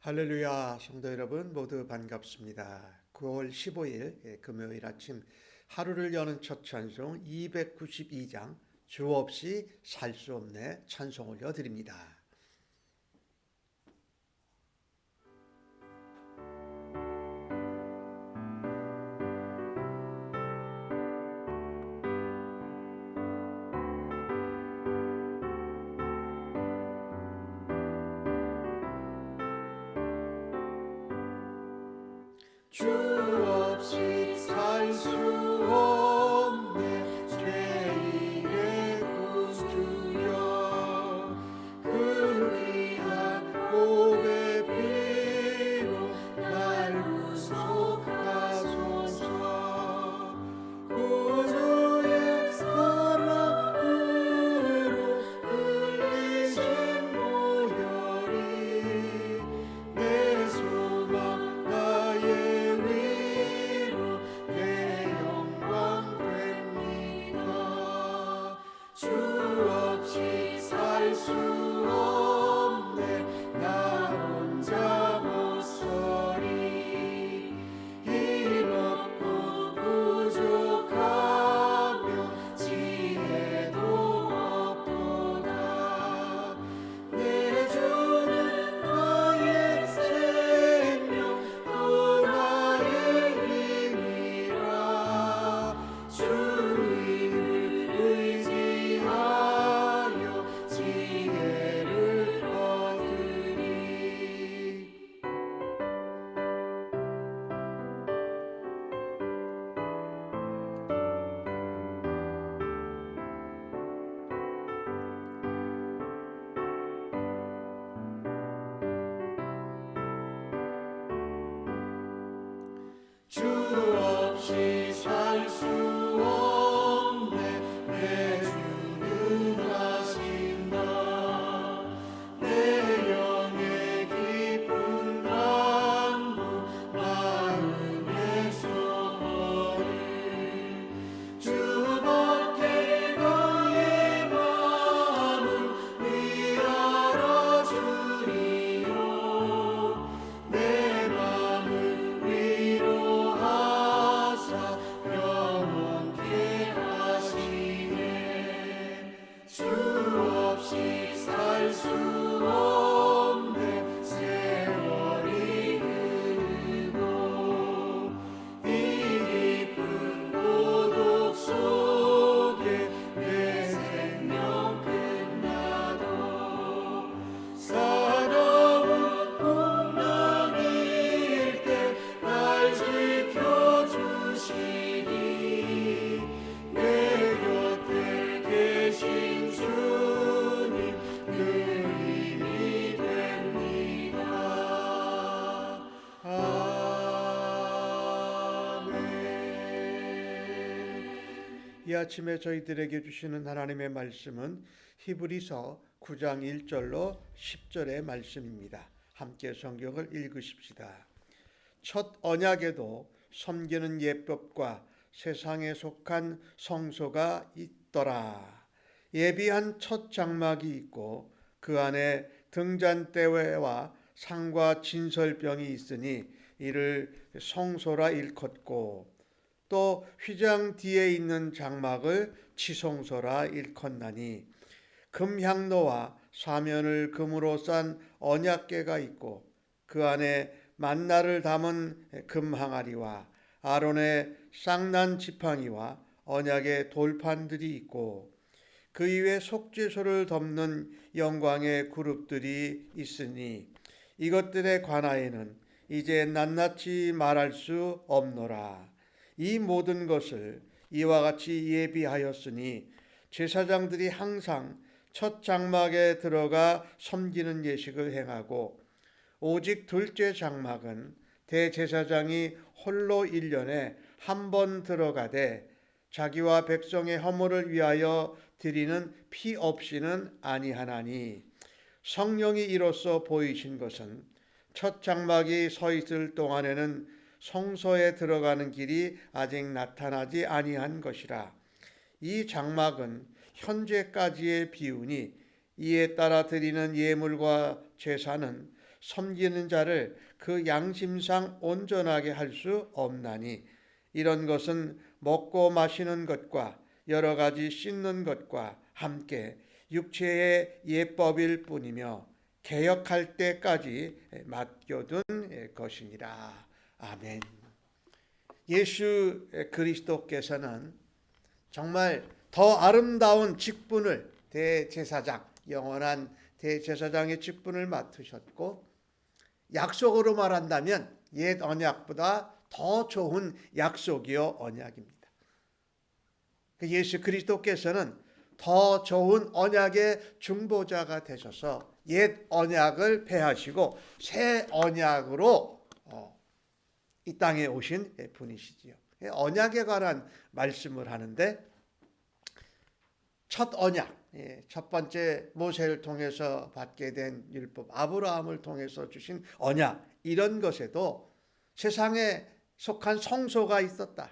할렐루야, 성도 여러분 모두 반갑습니다. 9월 15일 금요일 아침 하루를 여는 첫 찬송 292장 주 없이 살 수 없네 찬송 올려드립니다. 주 없이 살 수 없네 죄인의 구주여 그 귀한 보배 피로 날 구속하소서 구주의 사랑으로 흘리신 보혈이 내 소망 나의 주 없이 살 수 없네 나 혼자 못 서리 힘없고 부족하며 지혜도 없도다 내 주는 나의 생명 또 나의 힘이라 주 지혜를 얻으리. 주 없이 살 수 없네 내 주는 하신다 내 영의 깊은 강도 마음의 소원을 주밖에 나의 마음을 위하여 주리요 내 마음을 위로하사 영원케 하시네 주 없이 살 수 없네 세월이 흐르고 이 깊은 고독 속에 내 생명 끝나도 사나운 풍랑일 때 날 지켜주시니 내 곁에 계신 주님 늘 힘이 됩니다. 아멘. 이 아침에 저희들에게 주시는 하나님의 말씀은 히브리서 9장 1절로 10절의 말씀입니다. 함께 성경을 읽으십시다. 첫 언약에도 섬기는 예법과 세상에 속한 성소가 있더라. 예비한 첫 장막이 있고 그 안에 등잔대와 상과 진설병이 있으니 이를 성소라 일컫고 또 휘장 뒤에 있는 장막을 지성소라 일컫나니 금향로와 사면을 금으로 싼 언약궤가 있고 그 안에 만나를 담은 금항아리와 아론의 쌍난 지팡이와 언약의 돌판들이 있고 그 위에 속죄소를 덮는 영광의 그룹들이 있으니 이것들에 관하여는 이제 낱낱이 말할 수 없노라. 이 모든 것을 이와 같이 예비하였으니 제사장들이 항상 첫 장막에 들어가 섬기는 예식을 행하고 오직 둘째 장막은 대제사장이 홀로 1년에 한 번 들어가되 자기와 백성의 허물을 위하여 드리는 피 없이는 아니하나니 성령이 이로써 보이신 것은 첫 장막이 서 있을 동안에는 성소에 들어가는 길이 아직 나타나지 아니한 것이라. 이 장막은 현재까지의 비유니 이에 따라 드리는 예물과 제사는 섬기는 자를 그 양심상 온전하게 할 수 없나니 이런 것은 먹고 마시는 것과 여러 가지 씻는 것과 함께 육체의 예법일 뿐이며 개혁할 때까지 맡겨둔 것이니라. 아멘. 예수 그리스도께서는 정말 더 아름다운 직분을 대제사장, 영원한 대제사장의 직분을 맡으셨고 약속으로 말한다면 옛 언약보다 더 좋은 약속이요 언약입니다. 예수 그리스도께서는 더 좋은 언약의 중보자가 되셔서 옛 언약을 폐하시고 새 언약으로 이 땅에 오신 분이시지요. 언약에 관한 말씀을 하는데 첫 언약, 첫 번째 모세를 통해서 받게 된 율법, 아브라함을 통해서 주신 언약, 이런 것에도 세상에 속한 성소가 있었다.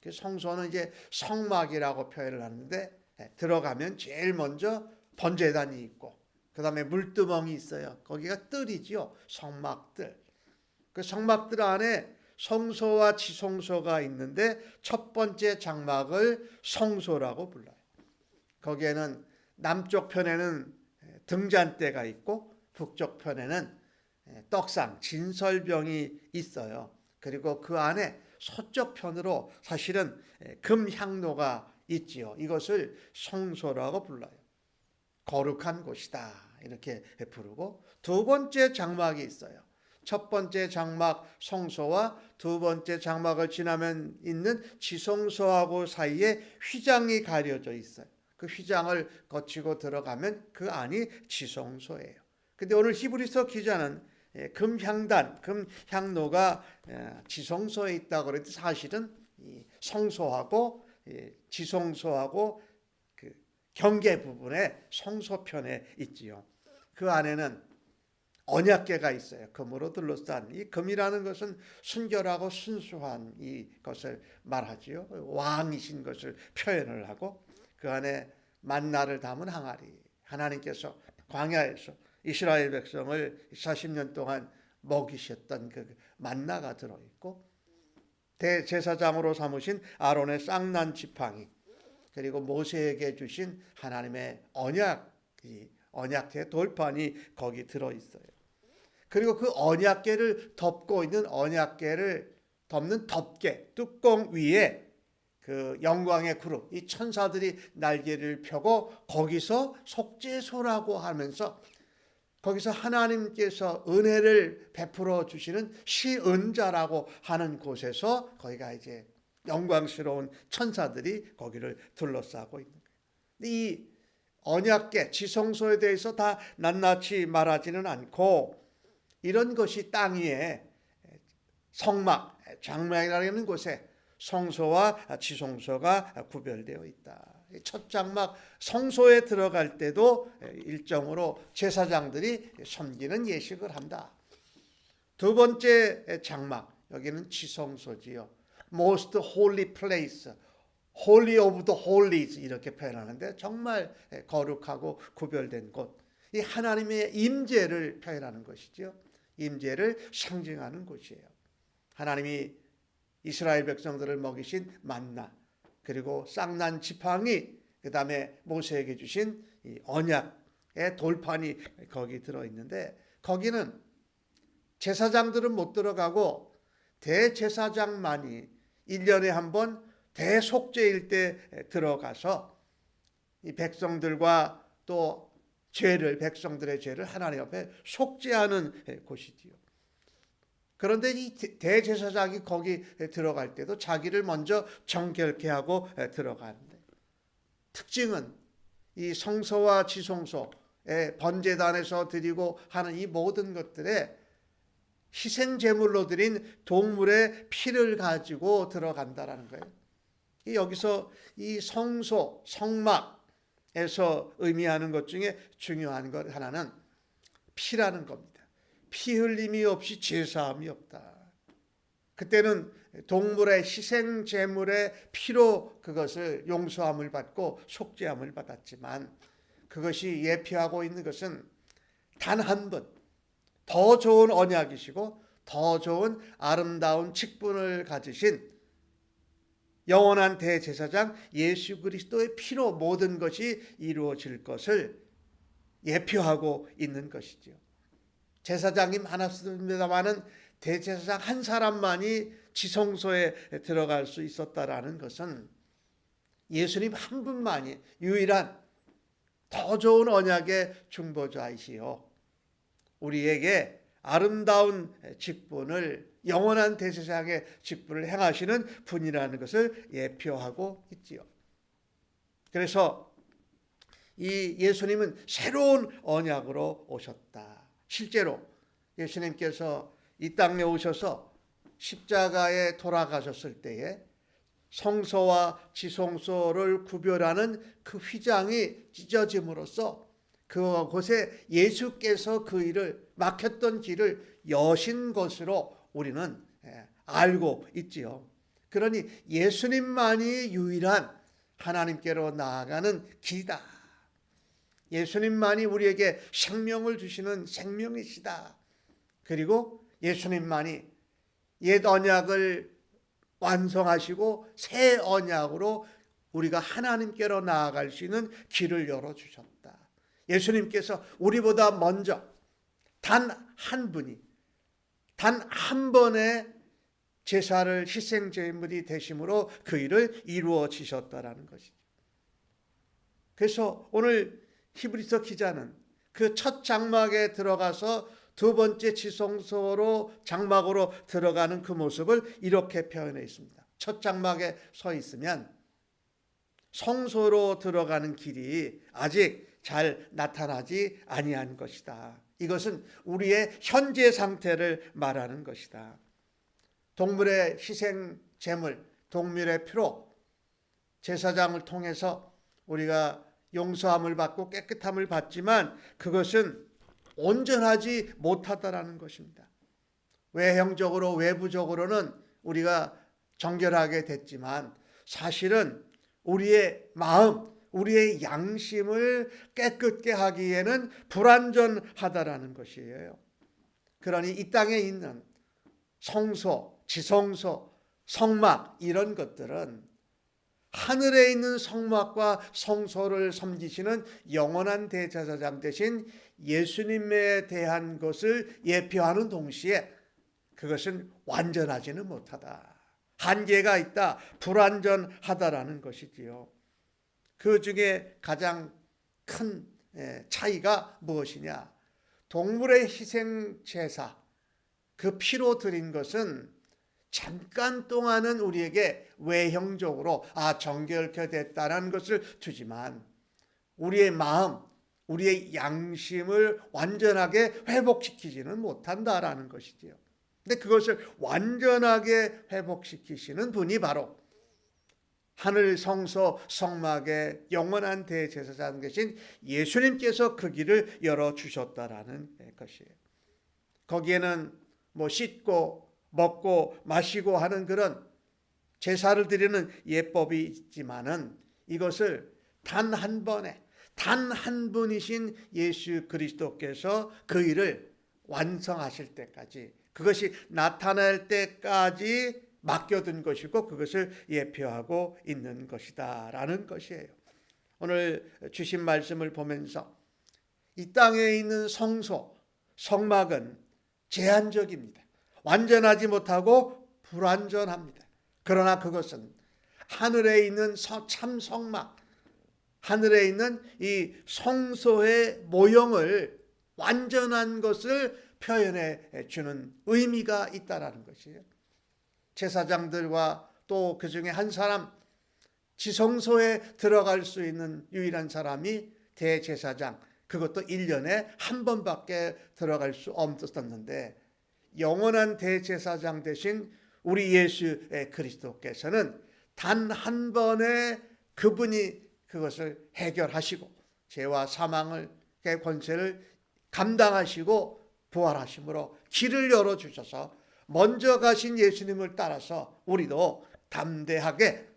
그 성소는 이제 성막이라고 표현을 하는데 들어가면 제일 먼저 번제단이 있고 그 다음에 물두멍이 있어요. 거기가 뜰이지요. 성막들. 그 성막들 안에 성소와 지성소가 있는데 첫 번째 장막을 성소라고 불러요. 거기에는 남쪽 편에는 등잔대가 있고 북쪽 편에는 떡상, 진설병이 있어요. 그리고 그 안에 서쪽 편으로 사실은 금향로가 있지요. 이것을 성소라고 불러요. 거룩한 곳이다 이렇게 부르고 두 번째 장막이 있어요. 첫 번째 장막 성소와 두 번째 장막을 지나면 있는 지성소하고 사이에 휘장이 가려져 있어요. 그 휘장을 거치고 들어가면 그 안이 지성소예요. 근데 오늘 히브리서 기자는 금향단, 금향로가 지성소에 있다고 그랬는데 사실은 성소하고 지성소하고 그 경계 부분에 성소편에 있지요. 그 안에는 언약궤가 있어요. 금으로 둘러싼. 이 금이라는 것은 순결하고 순수한 이것을 말하지요. 왕이신 것을 표현을 하고 그 안에 만나를 담은 항아리. 하나님께서 광야에서 이스라엘 백성을 40년 동안 먹이셨던 그 만나가 들어있고 대제사장으로 삼으신 아론의 쌍난 지팡이 그리고 모세에게 주신 하나님의 언약궤 돌판이 거기 들어있어요. 그리고 그 언약궤를 덮고 있는 언약궤를 덮는 덮개 뚜껑 위에 그 영광의 그룹 이 천사들이 날개를 펴고 거기서 속죄소라고 하면서 거기서 하나님께서 은혜를 베풀어 주시는 시은자라고 하는 곳에서 거기가 이제 영광스러운 천사들이 거기를 둘러싸고 있는 거예요. 이 언약궤 지성소에 대해서 다 낱낱이 말하지는 않고 이런 것이 땅 위에 성막, 장막이라는 곳에 성소와 지성소가 구별되어 있다. 첫 장막 성소에 들어갈 때도 일정으로 제사장들이 섬기는 예식을 한다. 두 번째 장막, 여기는 지성소지요. Most holy place, holy of the holies 이렇게 표현하는데 정말 거룩하고 구별된 곳. 이 하나님의 임재를 표현하는 것이죠. 임재를 상징하는 곳이에요. 하나님이 이스라엘 백성들을 먹이신 만나 그리고 쌍난 지팡이 그 다음에 모세에게 주신 이 언약의 돌판이 거기 들어있는데 거기는 제사장들은 못 들어가고 대제사장만이 1년에 한 번 대속죄일 때 들어가서 이 백성들과 또 백성들의 죄를 하나님 앞에 속죄하는 곳이지요. 그런데 이 대제사장이 거기 들어갈 때도 자기를 먼저 정결케 하고 들어가는데 특징은 이 성소와 지성소의 번제단에서 드리고 하는 이 모든 것들에 희생 제물로 드린 동물의 피를 가지고 들어간다라는 거예요. 여기서 이 성소, 성막에서 의미하는 것 중에 중요한 것 하나는 피라는 겁니다. 피 흘림이 없이 죄사함이 없다. 그때는 동물의 희생 제물의 피로 그것을 용서함을 받고 속죄함을 받았지만 그것이 예표하고 있는 것은 단 한 번 더 좋은 언약이시고 더 좋은 아름다운 직분을 가지신 영원한 대제사장 예수 그리스도의 피로 모든 것이 이루어질 것을 예표하고 있는 것이지요. 제사장이 많았습니다마는 대제사장 한 사람만이 지성소에 들어갈 수 있었다라는 것은 예수님 한 분만이 유일한 더 좋은 언약의 중보자이시요 우리에게 아름다운 직분을 영원한 대제사장의 직분을 행하시는 분이라는 것을 예표하고 있지요. 그래서 이 예수님은 새로운 언약으로 오셨다. 실제로 예수님께서 이 땅에 오셔서 십자가에 돌아가셨을 때에 성소와 지성소를 구별하는 그 휘장이 찢어짐으로써 그곳에 예수께서 그 일을 막혔던 길을 여신 것으로 우리는 알고 있지요. 그러니 예수님만이 유일한 하나님께로 나아가는 길이다. 예수님만이 우리에게 생명을 주시는 생명이시다. 그리고 예수님만이 옛 언약을 완성하시고 새 언약으로 우리가 하나님께로 나아갈 수 있는 길을 열어주셨다. 예수님께서 우리보다 먼저 단 한 분이 단 한 번의 제사를 희생제물이 되심으로 그 일을 이루어지셨다라는 것이죠. 그래서 오늘 히브리서 기자는 그 첫 장막에 들어가서 두 번째 지성소로 장막으로 들어가는 그 모습을 이렇게 표현해 있습니다. 첫 장막에 서 있으면 성소로 들어가는 길이 아직 잘 나타나지 아니한 것이다. 이것은 우리의 현재 상태를 말하는 것이다. 동물의 희생 제물, 동물의 피로 제사장을 통해서 우리가 용서함을 받고 깨끗함을 받지만 그것은 온전하지 못하다라는 것입니다. 외형적으로 외부적으로는 우리가 정결하게 됐지만 사실은 우리의 마음, 우리의 양심을 깨끗게 하기에는 불완전하다라는 것이에요. 그러니 이 땅에 있는 성소, 지성소, 성막 이런 것들은 하늘에 있는 성막과 성소를 섬기시는 영원한 대제사장 되신 예수님에 대한 것을 예표하는 동시에 그것은 완전하지는 못하다. 한계가 있다. 불완전하다라는 것이지요. 그 중에 가장 큰 차이가 무엇이냐? 동물의 희생 제사, 그 피로 드린 것은 잠깐 동안은 우리에게 외형적으로 정결케 됐다는 것을 주지만 우리의 마음, 우리의 양심을 완전하게 회복시키지는 못한다라는 것이지요. 근데 그것을 완전하게 회복시키시는 분이 바로 하늘 성소 성막의 영원한 대제사장 되신 예수님께서 그 길을 열어주셨다라는 것이에요. 거기에는 씻고 먹고 마시고 하는 그런 제사를 드리는 예법이 있지만은 이것을 단 한 번에 단 한 분이신 예수 그리스도께서 그 일을 완성하실 때까지 그것이 나타날 때까지 맡겨둔 것이고 그것을 예표하고 있는 것이다 라는 것이에요. 오늘 주신 말씀을 보면서 이 땅에 있는 성소, 성막은 제한적입니다. 완전하지 못하고 불완전합니다. 그러나 그것은 하늘에 있는 참 성막, 하늘에 있는 이 성소의 모형을 완전한 것을 표현해 주는 의미가 있다라는 것이에요. 제사장들과 또 그 중에 한 사람, 지성소에 들어갈 수 있는 유일한 사람이 대제사장, 그것도 1년에 한 번밖에 들어갈 수 없었는데 영원한 대제사장 되신 우리 예수 그리스도께서는 단 한 번에 그분이 그것을 해결하시고 죄와 사망의 권세를 감당하시고 부활하심으로 길을 열어주셔서 먼저 가신 예수님을 따라서 우리도 담대하게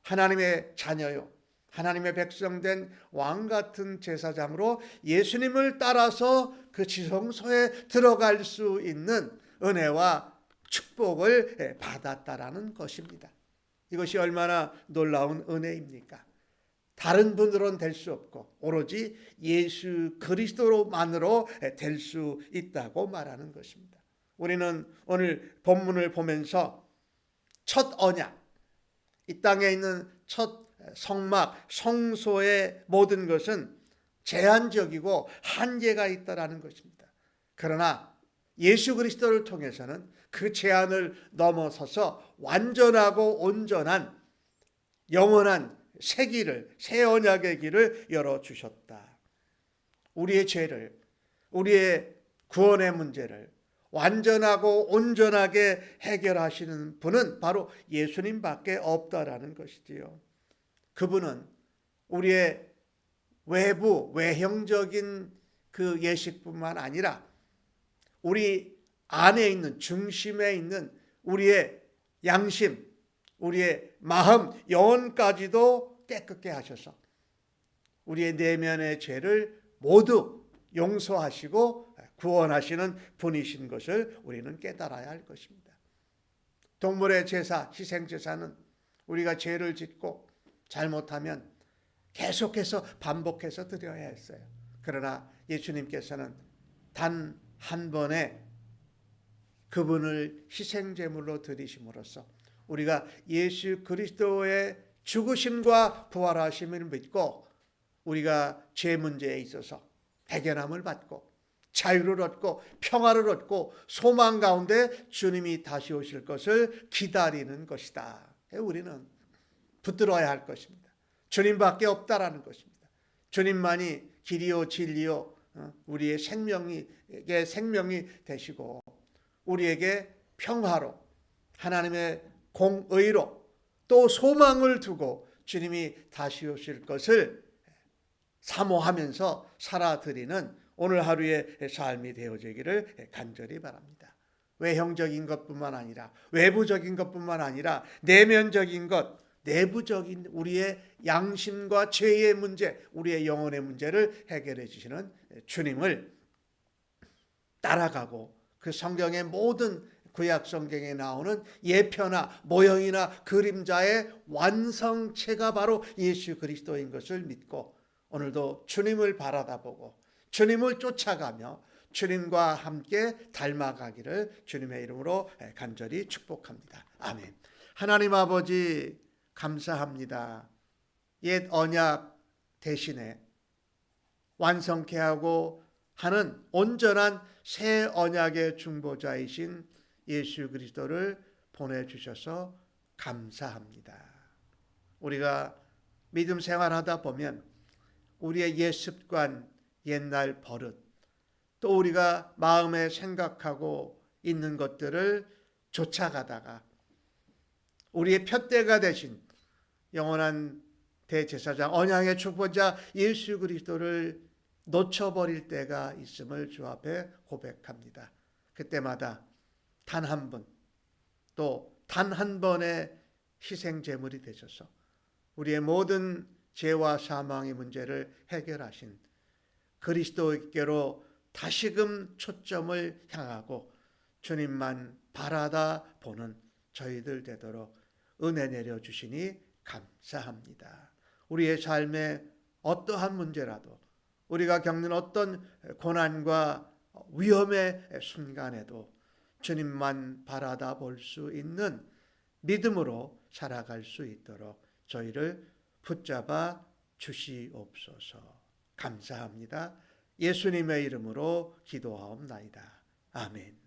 하나님의 자녀요, 하나님의 백성된 왕 같은 제사장으로 예수님을 따라서 그 지성소에 들어갈 수 있는 은혜와 축복을 받았다라는 것입니다. 이것이 얼마나 놀라운 은혜입니까? 다른 분으로는 될 수 없고 오로지 예수 그리스도로만으로 될 수 있다고 말하는 것입니다. 우리는 오늘 본문을 보면서 첫 언약, 이 땅에 있는 첫 성막, 성소의 모든 것은 제한적이고 한계가 있다라는 것입니다. 그러나 예수 그리스도를 통해서는 그 제한을 넘어서서 완전하고 온전한 영원한 새 길을, 새 언약의 길을 열어주셨다. 우리의 죄를, 우리의 구원의 문제를 완전하고 온전하게 해결하시는 분은 바로 예수님밖에 없다라는 것이지요. 그분은 우리의 외부, 외형적인 그 예식뿐만 아니라 우리 안에 있는, 중심에 있는 우리의 양심, 우리의 마음, 영혼까지도 깨끗게 하셔서 우리의 내면의 죄를 모두 용서하시고 구원하시는 분이신 것을 우리는 깨달아야 할 것입니다. 동물의 제사, 희생제사는 우리가 죄를 짓고 잘못하면 계속해서 반복해서 드려야 했어요. 그러나 예수님께서는 단 한 번에 그분을 희생제물로 드리심으로써 우리가 예수 그리스도의 죽으심과 부활하심을 믿고 우리가 죄 문제에 있어서 해결함을 받고 자유를 얻고 평화를 얻고 소망 가운데 주님이 다시 오실 것을 기다리는 것이다. 우리는 붙들어야 할 것입니다. 주님밖에 없다라는 것입니다. 주님만이 길이요 진리요 우리의 생명이 되시고 우리에게 평화로 하나님의 공의로 또 소망을 두고 주님이 다시 오실 것을 사모하면서 살아드리는 오늘 하루의 삶이 되어지기를 간절히 바랍니다. 외형적인 것뿐만 아니라 외부적인 것뿐만 아니라 내면적인 것, 내부적인 우리의 양심과 죄의 문제, 우리의 영혼의 문제를 해결해 주시는 주님을 따라가고 그 성경의 모든 구약 성경에 나오는 예표나 모형이나 그림자의 완성체가 바로 예수 그리스도인 것을 믿고 오늘도 주님을 바라다보고 주님을 쫓아가며 주님과 함께 닮아가기를 주님의 이름으로 간절히 축복합니다. 아멘. 하나님 아버지 감사합니다. 옛 언약 대신에 완성케 하고 하는 온전한 새 언약의 중보자이신 예수 그리스도를 보내주셔서 감사합니다. 우리가 믿음 생활하다 보면 우리의 옛 습관, 옛날 버릇, 또 우리가 마음에 생각하고 있는 것들을 쫓아가다가 우리의 푯대가 되신 영원한 대제사장, 언약의 축복자 예수 그리스도를 놓쳐버릴 때가 있음을 주 앞에 고백합니다. 그때마다 단 한 분, 또 단 한 번의 희생 제물이 되셔서 우리의 모든 죄와 사망의 문제를 해결하신 그리스도께로 다시금 초점을 향하고 주님만 바라다 보는 저희들 되도록 은혜 내려주시니 감사합니다. 우리의 삶의 어떠한 문제라도 우리가 겪는 어떤 고난과 위험의 순간에도 주님만 바라다 볼 수 있는 믿음으로 살아갈 수 있도록 저희를 붙잡아 주시옵소서. 감사합니다. 예수님의 이름으로 기도하옵나이다. 아멘.